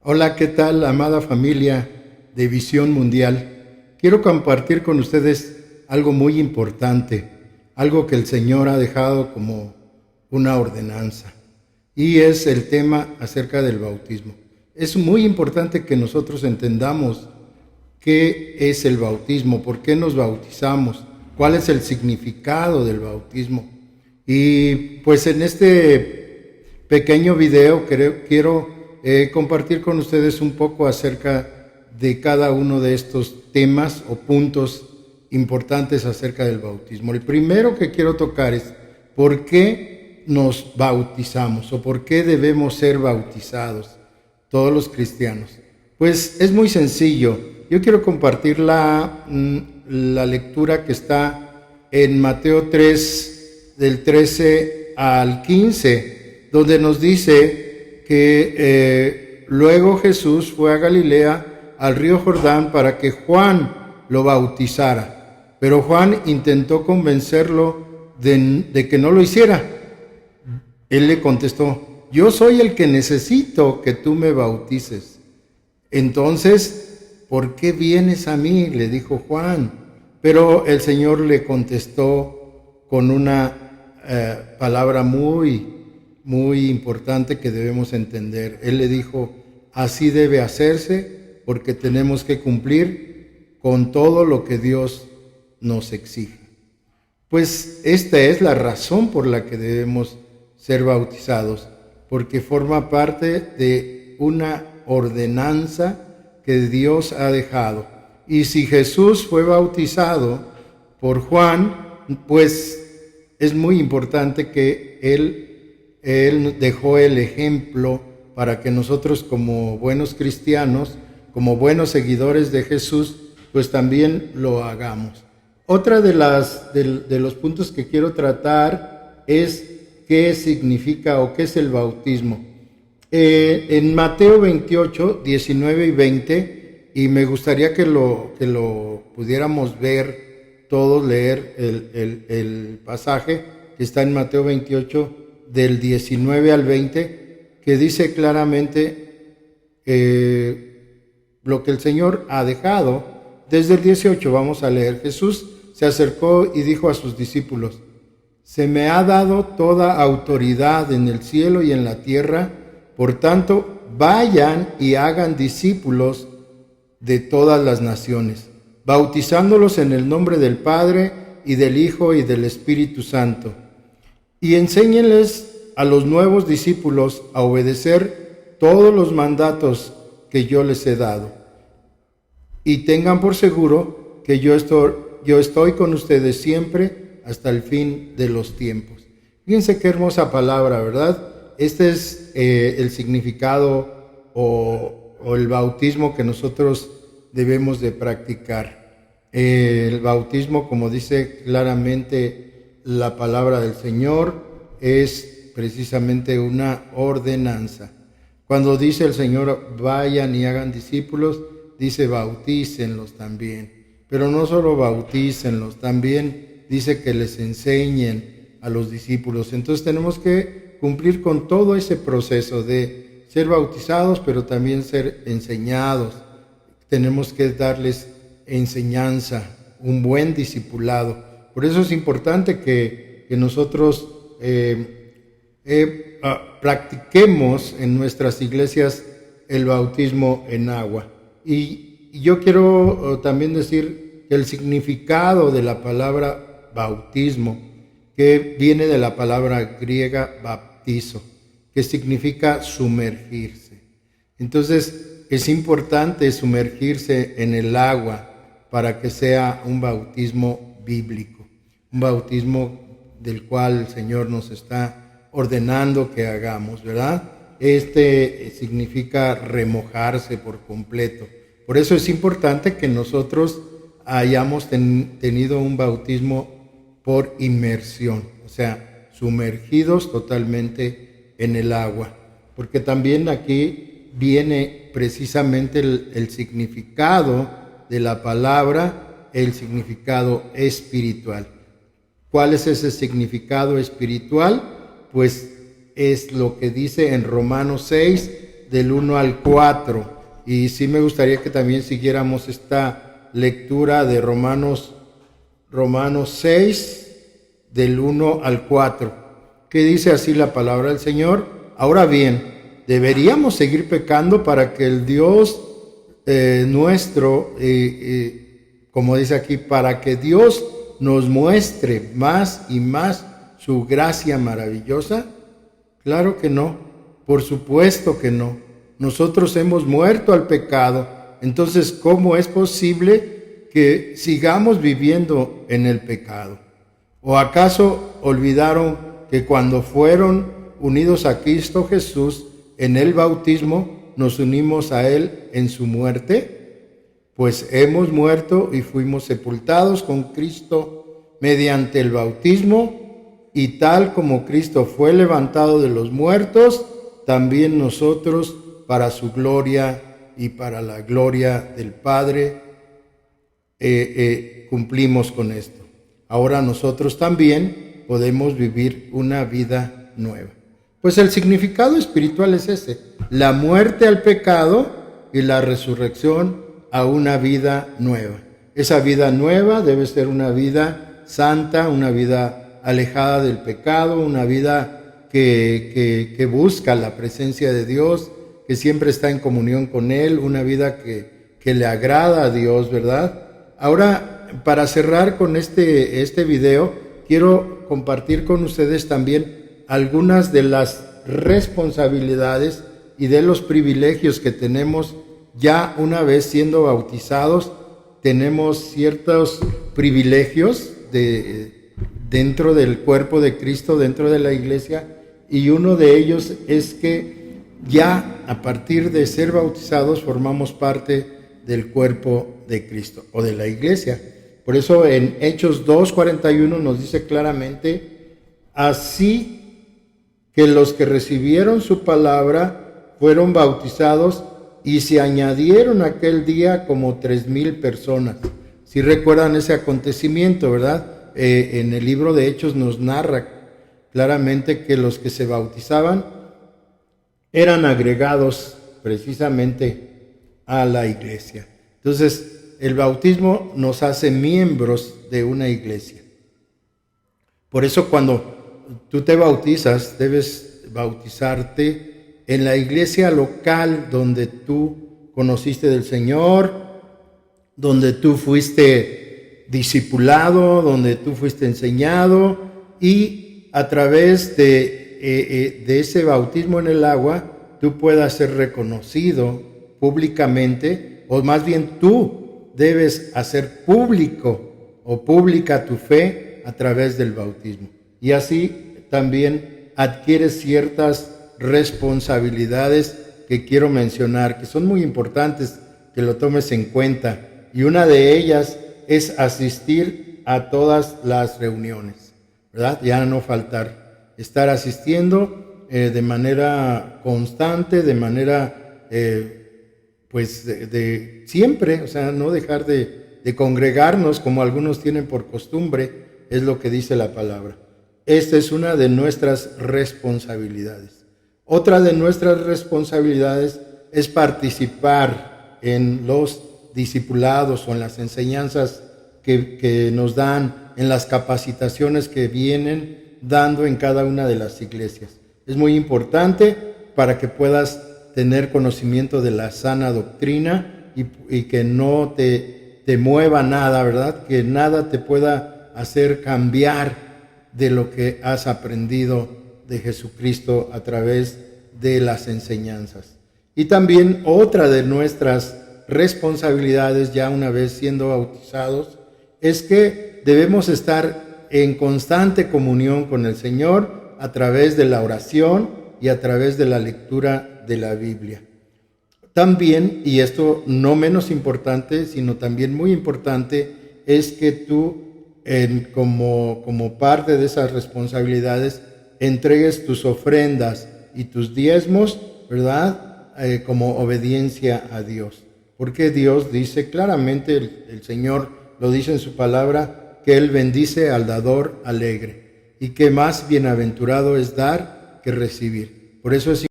Hola, ¿qué tal, amada familia de Visión Mundial? Quiero compartir con ustedes algo muy importante, algo que el Señor ha dejado como una ordenanza, y es el tema acerca del bautismo. Es muy importante que nosotros entendamos qué es el bautismo, por qué nos bautizamos, cuál es el significado del bautismo. Y pues en este pequeño video quiero compartir con ustedes un poco acerca de cada uno de estos temas o puntos importantes acerca del bautismo. El primero que quiero tocar es por qué nos bautizamos o por qué debemos ser bautizados todos los cristianos. Pues es muy sencillo. Yo quiero compartir la lectura que está en Mateo 3, del 13 al 15, donde nos dice que luego Jesús fue a Galilea, al río Jordán, para que Juan lo bautizara. Pero Juan intentó convencerlo de que no lo hiciera. Él le contestó: yo soy el que necesito que tú me bautices. Entonces, ¿por qué vienes a mí?, le dijo Juan. Pero el Señor le contestó con una palabra muy importante que debemos entender. Él le dijo: así debe hacerse, porque tenemos que cumplir con todo lo que Dios nos exige. Pues esta es la razón por la que debemos ser bautizados, porque forma parte de una ordenanza que Dios ha dejado. Y si Jesús fue bautizado por Juan, pues es muy importante que Él dejó el ejemplo para que nosotros, como buenos cristianos, como buenos seguidores de Jesús, pues también lo hagamos. Otra de los puntos que quiero tratar es qué significa o qué es el bautismo. En Mateo 28, 19 y 20, y me gustaría que lo pudiéramos ver todos, leer el pasaje que está en Mateo 28, del 19 al 20, que dice claramente lo que el Señor ha dejado. Desde el 18 vamos a leer. Jesús se acercó y dijo a sus discípulos: se me ha dado toda autoridad en el cielo y en la tierra. Por tanto, vayan y hagan discípulos de todas las naciones, bautizándolos en el nombre del Padre y del Hijo y del Espíritu Santo. Y enséñenles a los nuevos discípulos a obedecer todos los mandatos que yo les he dado. Y tengan por seguro que yo estoy con ustedes siempre hasta el fin de los tiempos. Fíjense qué hermosa palabra, ¿verdad? Este es el significado o el bautismo que nosotros debemos de practicar. El bautismo, como dice claramente la palabra del Señor, es precisamente una ordenanza. Cuando dice el Señor: vayan y hagan discípulos, dice: bautícenlos también. Pero no solo bautícenlos, también dice que les enseñen a los discípulos. Entonces tenemos que cumplir con todo ese proceso de ser bautizados, pero también ser enseñados. Tenemos que darles enseñanza, un buen discipulado. Por eso es importante que nosotros practiquemos en nuestras iglesias el bautismo en agua. Y yo quiero también decir que el significado de la palabra bautismo, que viene de la palabra griega baptizo, que significa sumergirse. Entonces es importante sumergirse en el agua para que sea un bautismo bíblico, un bautismo del cual el Señor nos está ordenando que hagamos, ¿verdad? Este significa remojarse por completo. Por eso es importante que nosotros hayamos tenido un bautismo por inmersión, o sea, sumergidos totalmente en el agua, porque también aquí viene precisamente el significado de la palabra, el significado espiritual. ¿Cuál es ese significado espiritual? Pues es lo que dice en Romanos 6, del 1 al 4. Y sí me gustaría que también siguiéramos esta lectura de Romanos 6, del 1 al 4, que dice así la palabra del Señor. Ahora bien, deberíamos seguir pecando para que el Dios nuestro, como dice aquí, para que Dios nos muestre más y más su gracia maravillosa. Claro que no, por supuesto que no. Nosotros hemos muerto al pecado. Entonces, ¿cómo es posible que sigamos viviendo en el pecado? ¿O acaso olvidaron que cuando fueron unidos a Cristo Jesús en el bautismo, nos unimos a Él en su muerte? Pues hemos muerto y fuimos sepultados con Cristo mediante el bautismo, y tal como Cristo fue levantado de los muertos, también nosotros, para su gloria y para la gloria del Padre, cumplimos con esto. Ahora nosotros también podemos vivir una vida nueva. Pues el significado espiritual es ese: la muerte al pecado y la resurrección a una vida nueva. Esa vida nueva debe ser una vida santa, una vida alejada del pecado, una vida que busca la presencia de Dios, que siempre está en comunión con Él, una vida que le agrada a Dios, ¿verdad? Ahora, para cerrar con este video, quiero compartir con ustedes también algunas de las responsabilidades y de los privilegios que tenemos ya una vez siendo bautizados. Tenemos ciertos privilegios dentro del cuerpo de Cristo, dentro de la iglesia, y uno de ellos es que ya a partir de ser bautizados formamos parte del cuerpo de Cristo o de la iglesia. Por eso en Hechos 2:41 nos dice claramente: así que los que recibieron su palabra fueron bautizados, y se añadieron aquel día como 3,000 personas. Si recuerdan ese acontecimiento, ¿verdad? En el libro de Hechos nos narra claramente que los que se bautizaban eran agregados precisamente a la iglesia. Entonces, el bautismo nos hace miembros de una iglesia. Por eso cuando tú te bautizas, debes bautizarte en la iglesia local donde tú conociste del Señor, donde tú fuiste discipulado, donde tú fuiste enseñado, y a través de ese bautismo en el agua, tú puedas ser reconocido públicamente, o más bien tú debes hacer público o pública tu fe a través del bautismo. Y así también adquieres ciertas responsabilidades que quiero mencionar, que son muy importantes que lo tomes en cuenta. Y una de ellas es asistir a todas las reuniones, ¿verdad? Ya no faltar, estar asistiendo de manera constante, de manera pues de siempre, o sea, no dejar de congregarnos como algunos tienen por costumbre, es lo que dice la palabra. Esta es una de nuestras responsabilidades. Otra de nuestras responsabilidades es participar en los discipulados o en las enseñanzas que nos dan, en las capacitaciones que vienen dando en cada una de las iglesias. Es muy importante para que puedas tener conocimiento de la sana doctrina y que no te mueva nada, ¿verdad? Que nada te pueda hacer cambiar de lo que has aprendido de Jesucristo a través de las enseñanzas. Y también otra de nuestras responsabilidades, ya una vez siendo bautizados, es que debemos estar en constante comunión con el Señor a través de la oración y a través de la lectura de la Biblia. También, y esto no menos importante, sino también muy importante, es que tú, como parte de esas responsabilidades, entregues tus ofrendas y tus diezmos, ¿verdad? Como obediencia a Dios. Porque Dios dice claramente, el Señor lo dice en su palabra, que Él bendice al dador alegre y que más bienaventurado es dar que recibir. Por eso es